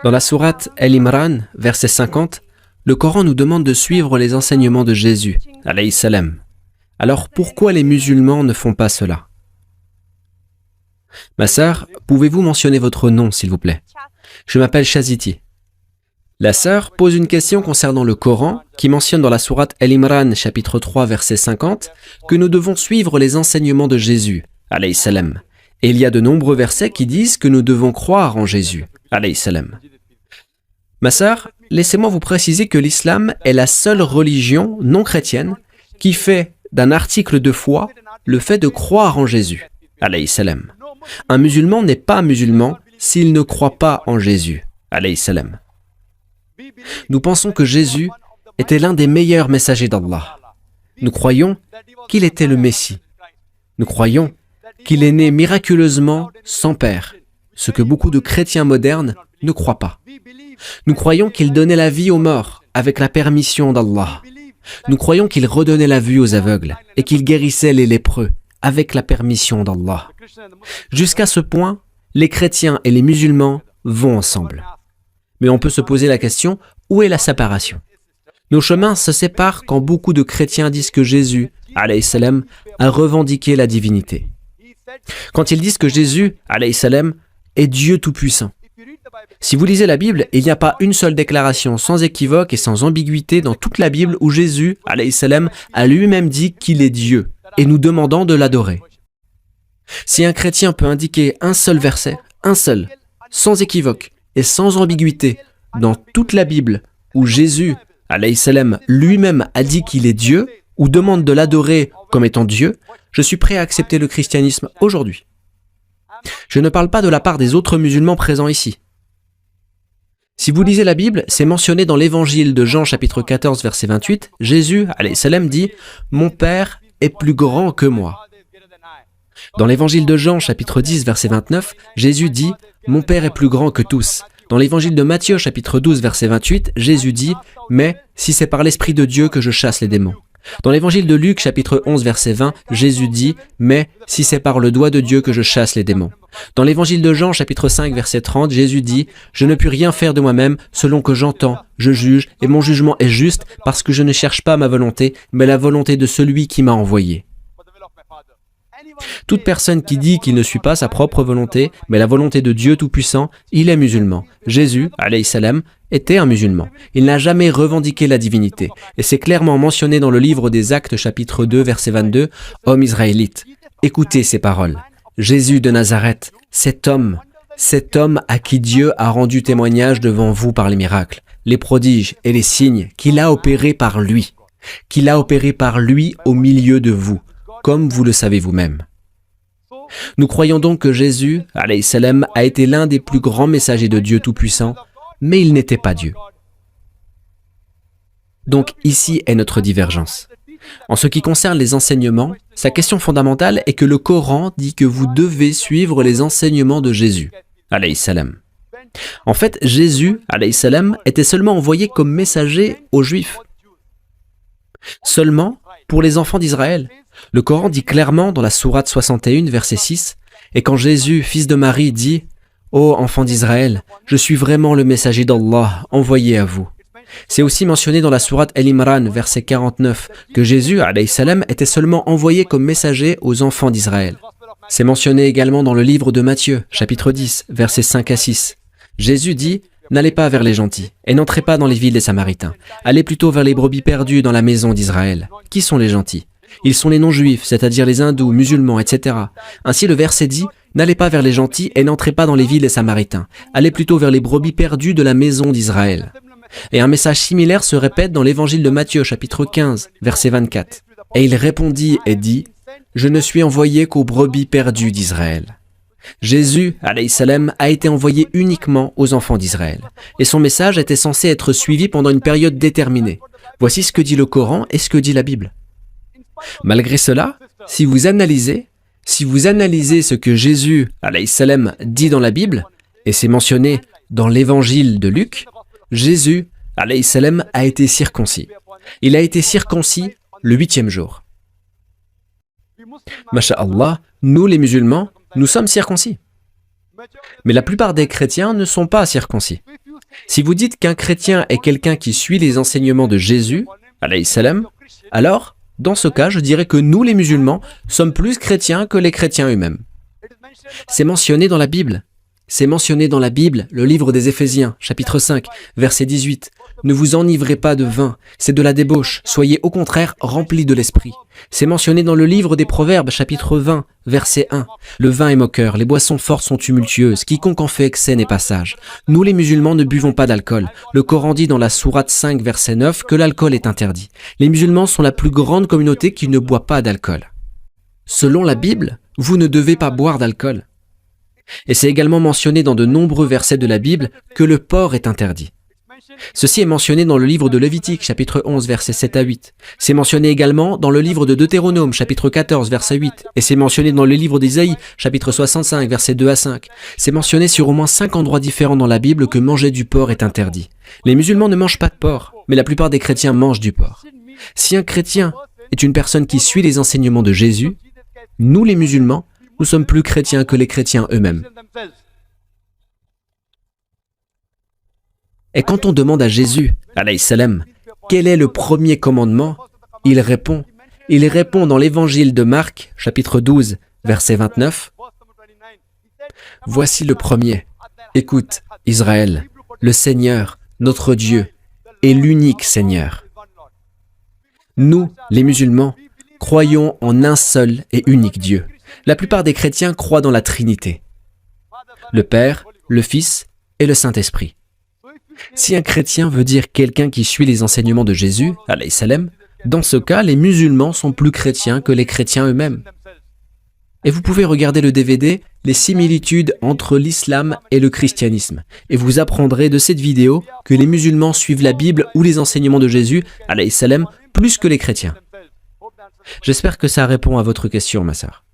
Dans la sourate Al-Imran, verset 50, le Coran nous demande de suivre les enseignements de Jésus, alayhi salam. Alors pourquoi les musulmans ne font pas cela? Ma sœur, pouvez-vous mentionner votre nom, s'il vous plaît? Je m'appelle Shaziti. La sœur pose une question concernant le Coran qui mentionne dans la sourate Al-Imran, chapitre 3, verset 50, que nous devons suivre les enseignements de Jésus, alayhi salam. Et il y a de nombreux versets qui disent que nous devons croire en Jésus, alayhi salam. Ma sœur, laissez-moi vous préciser que l'islam est la seule religion non chrétienne qui fait d'un article de foi le fait de croire en Jésus, alayhi salam. Un musulman n'est pas musulman s'il ne croit pas en Jésus, alayhi salam. Nous pensons que Jésus était l'un des meilleurs messagers d'Allah. Nous croyons qu'il était le Messie. Nous croyons qu'il est né miraculeusement sans père, ce que beaucoup de chrétiens modernes ne croient pas. Nous croyons qu'il donnait la vie aux morts avec la permission d'Allah. Nous croyons qu'il redonnait la vue aux aveugles et qu'il guérissait les lépreux avec la permission d'Allah. Jusqu'à ce point, les chrétiens et les musulmans vont ensemble. Mais on peut se poser la question, où est la séparation? Nos chemins se séparent quand beaucoup de chrétiens disent que Jésus, alayhi salam, a revendiqué la divinité. Quand ils disent que Jésus, alayhi salam, est Dieu tout-puissant. Si vous lisez la Bible, il n'y a pas une seule déclaration sans équivoque et sans ambiguïté dans toute la Bible où Jésus, alayhi salam, a lui-même dit qu'il est Dieu et nous demandant de l'adorer. Si un chrétien peut indiquer un seul verset, un seul, sans équivoque et sans ambiguïté dans toute la Bible où Jésus, alayhi salam, lui-même a dit qu'il est Dieu ou demande de l'adorer comme étant Dieu, je suis prêt à accepter le christianisme aujourd'hui. Je ne parle pas de la part des autres musulmans présents ici. Si vous lisez la Bible, c'est mentionné dans l'évangile de Jean chapitre 14 verset 28, Jésus, alayhi salam, dit « Mon Père est plus grand que moi ». Dans l'évangile de Jean chapitre 10 verset 29, Jésus dit « Mon Père est plus grand que tous ». Dans l'évangile de Matthieu chapitre 12 verset 28, Jésus dit « Mais si c'est par l'Esprit de Dieu que je chasse les démons ». Dans l'évangile de Luc chapitre 11 verset 20, Jésus dit « Mais si c'est par le doigt de Dieu que je chasse les démons ». Dans l'évangile de Jean chapitre 5 verset 30, Jésus dit « Je ne puis rien faire de moi-même, selon que j'entends, je juge, et mon jugement est juste, parce que je ne cherche pas ma volonté, mais la volonté de celui qui m'a envoyé. » Toute personne qui dit qu'il ne suit pas sa propre volonté, mais la volonté de Dieu Tout-Puissant, il est musulman. Jésus, alayhi salam, était un musulman. Il n'a jamais revendiqué la divinité. Et c'est clairement mentionné dans le livre des Actes, chapitre 2, verset 22, « Hommes israélites, écoutez ces paroles. Jésus de Nazareth, cet homme à qui Dieu a rendu témoignage devant vous par les miracles, les prodiges et les signes qu'il a opérés par lui au milieu de vous, comme vous le savez vous-même. » Nous croyons donc que Jésus, alayhi salam, a été l'un des plus grands messagers de Dieu Tout-Puissant, mais il n'était pas Dieu. Donc ici est notre divergence. En ce qui concerne les enseignements, sa question fondamentale est que le Coran dit que vous devez suivre les enseignements de Jésus, alayhi salam. En fait, Jésus, alayhi salam, était seulement envoyé comme messager aux Juifs. Seulement pour les enfants d'Israël. Le Coran dit clairement dans la sourate 61, verset 6, « Et quand Jésus, fils de Marie, dit « Ô enfants d'Israël, je suis vraiment le messager d'Allah envoyé à vous. » C'est aussi mentionné dans la sourate Al-Imran, verset 49, que Jésus, alayhi salam, était seulement envoyé comme messager aux enfants d'Israël. C'est mentionné également dans le livre de Matthieu, chapitre 10, versets 5 à 6. Jésus dit « N'allez pas vers les gentils, et n'entrez pas dans les villes des Samaritains. Allez plutôt vers les brebis perdues dans la maison d'Israël. » Qui sont les gentils? Ils sont les non-juifs, c'est-à-dire les hindous, musulmans, etc. Ainsi le verset dit « N'allez pas vers les gentils et n'entrez pas dans les villes des Samaritains. Allez plutôt vers les brebis perdues de la maison d'Israël. » Et un message similaire se répète dans l'évangile de Matthieu, chapitre 15, verset 24. « Et il répondit et dit « Je ne suis envoyé qu'aux brebis perdues d'Israël. » Jésus, alayhi salam, a été envoyé uniquement aux enfants d'Israël. Et son message était censé être suivi pendant une période déterminée. Voici ce que dit le Coran et ce que dit la Bible. Malgré cela, si vous analysez ce que Jésus, alayhi salam, dit dans la Bible, et c'est mentionné dans l'évangile de Luc, Jésus, alayhi salam, a été circoncis. Il a été circoncis le 8e jour. Masha'Allah, nous les musulmans, nous sommes circoncis. Mais la plupart des chrétiens ne sont pas circoncis. Si vous dites qu'un chrétien est quelqu'un qui suit les enseignements de Jésus, alayhi salam, alors, dans ce cas, je dirais que nous, les musulmans, sommes plus chrétiens que les chrétiens eux-mêmes. C'est mentionné dans la Bible. C'est mentionné dans la Bible, le livre des Éphésiens, chapitre 5, verset 18. Ne vous enivrez pas de vin, c'est de la débauche, soyez au contraire remplis de l'esprit. C'est mentionné dans le livre des Proverbes, chapitre 20, verset 1. Le vin est moqueur, les boissons fortes sont tumultueuses, quiconque en fait excès n'est pas sage. Nous les musulmans ne buvons pas d'alcool. Le Coran dit dans la sourate 5, verset 9, que l'alcool est interdit. Les musulmans sont la plus grande communauté qui ne boit pas d'alcool. Selon la Bible, vous ne devez pas boire d'alcool. Et c'est également mentionné dans de nombreux versets de la Bible que le porc est interdit. Ceci est mentionné dans le livre de Lévitique, chapitre 11, versets 7 à 8. C'est mentionné également dans le livre de Deutéronome, chapitre 14, verset 8. Et c'est mentionné dans le livre d'Isaïe, chapitre 65, versets 2 à 5. C'est mentionné sur au moins 5 endroits différents dans la Bible que manger du porc est interdit. Les musulmans ne mangent pas de porc, mais la plupart des chrétiens mangent du porc. Si un chrétien est une personne qui suit les enseignements de Jésus, nous les musulmans, nous sommes plus chrétiens que les chrétiens eux-mêmes. Et quand on demande à Jésus, alayhi salam, quel est le premier commandement, il répond dans l'évangile de Marc, chapitre 12, verset 29, « Voici le premier. Écoute, Israël, le Seigneur, notre Dieu, est l'unique Seigneur. » Nous, les musulmans, croyons en un seul et unique Dieu. La plupart des chrétiens croient dans la Trinité, le Père, le Fils et le Saint-Esprit. Si un chrétien veut dire quelqu'un qui suit les enseignements de Jésus, alayhi salam, dans ce cas, les musulmans sont plus chrétiens que les chrétiens eux-mêmes. Et vous pouvez regarder le DVD « Les similitudes entre l'islam et le christianisme » et vous apprendrez de cette vidéo que les musulmans suivent la Bible ou les enseignements de Jésus, alayhi salam, plus que les chrétiens. J'espère que ça répond à votre question, ma sœur.